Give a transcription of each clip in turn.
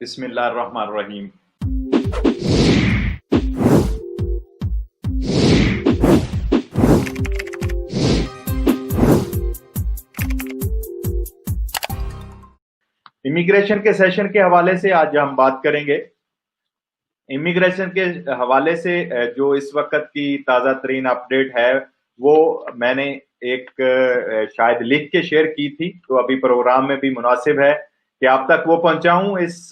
बिस्मिल्लाहिर्रहमानिर्रहीम। इमिग्रेशन के सेशन के हवाले से आज हम बात करेंगे। इमिग्रेशन के हवाले से जो इस वक्त की ताज़ा तरीन अपडेट है वो मैंने एक शायद लिख के शेयर की थी, तो अभी प्रोग्राम में भी मुनासिब है कि आप तक वो पहुंचाऊं। इस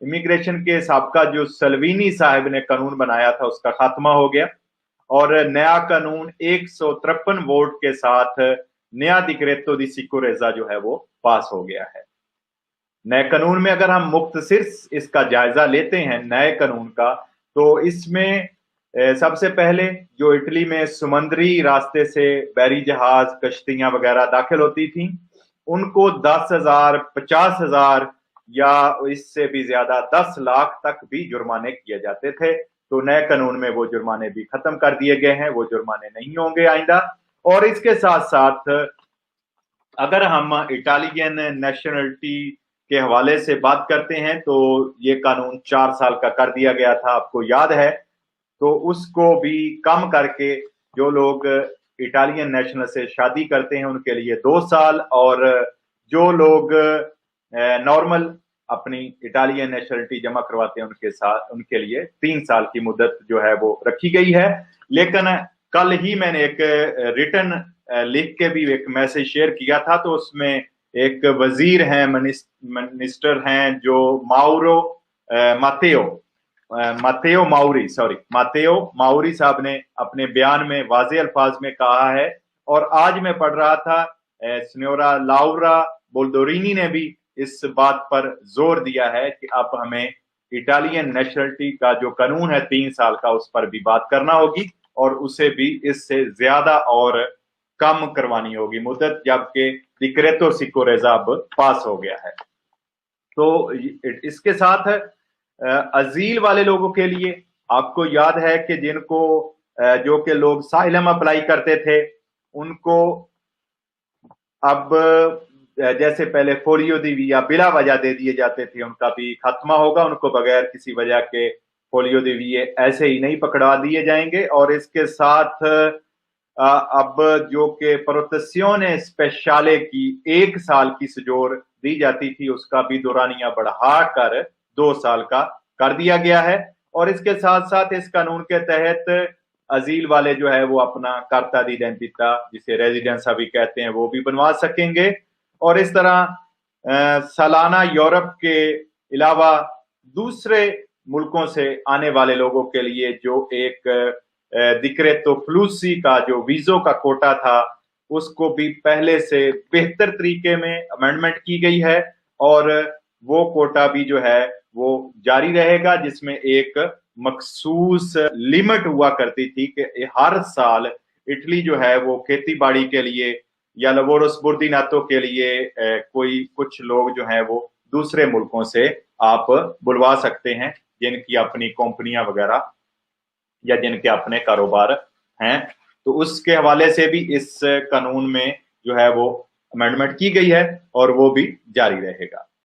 इमिग्रेशन के साबका जो सलवीनी साहब ने कानून बनाया था उसका खात्मा हो गया और नया कानून 153 वोट के साथ नया डिक्रेटो दी सिक्योरेजा जो है वो पास हो गया है। नए कानून में अगर हम मुख्तसर इसका जायजा लेते हैं नए कानून का, तो इसमें सबसे पहले जो इटली में समुद्री रास्ते से बहरी जहाज कश्तियां वगैरह दाखिल होती थी उनको 10,000, 50,000 या इससे भी ज्यादा 10 लाख तक भी जुर्माने किए जाते थे। तो नए कानून में वो जुर्माने भी खत्म कर दिए गए हैं, वो जुर्माने नहीं होंगे आइंदा। और इसके साथ साथ अगर हम इटालियन नेशनलिटी के हवाले से बात करते हैं तो ये कानून 4 साल का कर दिया गया था, आपको याद है। तो उसको भी कम करके जो लोग इटालियन नेशनल से शादी करते हैं उनके लिए 2 साल और जो लोग नॉर्मल अपनी इटालियन नेशनलिटी जमा करवाते हैं उनके लिए 3 साल की मुद्दत जो है वो रखी गई है। लेकिन कल ही मैंने एक रिटर्न लिख के भी एक मैसेज शेयर किया था, तो उसमें एक वजीर हैं, मिनिस्टर हैं जो मातेओ माउरी साहब ने अपने बयान में वाज़े अल्फाज में कहा है। और आज मैं पढ़ रहा था सिन्योरा लाउरा बोल्डोरिनी ने भी इस बात पर जोर दिया है कि अब हमें इटालियन नेशनलिटी का जो कानून है 3 साल का उस पर भी बात करना होगी और उसे भी इससे ज्यादा और कम करवानी होगी मुद्दत, जबकि डिक्रेटो सिक्योरेजा अब पास हो गया है। तो इसके साथ अजील वाले लोगों के लिए आपको याद है कि जिनको जो कि लोग साइलम अप्लाई करते थे उनको अब जैसे पहले फोलियो दी वीजा बिला वजह दे दिए जाते थे उनका भी खात्मा होगा। उनको बगैर किसी वजह के फोलियो दी वीजे ऐसे ही नहीं पकड़ा दिए जाएंगे। और इसके साथ अब जो कि प्रोटेक्शन स्पेशले की 1 साल की सजोर दी जाती थी उसका भी दौरानिया बढ़ाकर 2 साल का कर दिया गया है। और इसके साथ साथ इस कानून के तहत अजील वाले जो है वो अपना कार्ता दी आइडेंटिटी जिसे रेजिडेंस अभी कहते हैं वो भी बनवा सकेंगे। और इस तरह सालाना यूरोप के अलावा दूसरे मुल्कों से आने वाले लोगों के लिए जो एक डिक्रेटो फ्लूसी का जो वीजो का कोटा था उसको भी पहले से बेहतर तरीके में अमेंडमेंट की गई है और वो कोटा भी जो है वो जारी रहेगा, जिसमें एक मखसूस लिमिट हुआ करती थी कि हर साल इटली जो है वो खेती बाड़ी के लिए या लवोरस बुर्दिनातो के लिए कुछ लोग जो हैं वो दूसरे मुल्कों से आप बुलवा सकते हैं जिनकी अपनी कंपनियां वगैरह या जिनके अपने कारोबार हैं। तो उसके हवाले से भी इस कानून में जो है वो अमेंडमेंट की गई है और वो भी जारी रहेगा।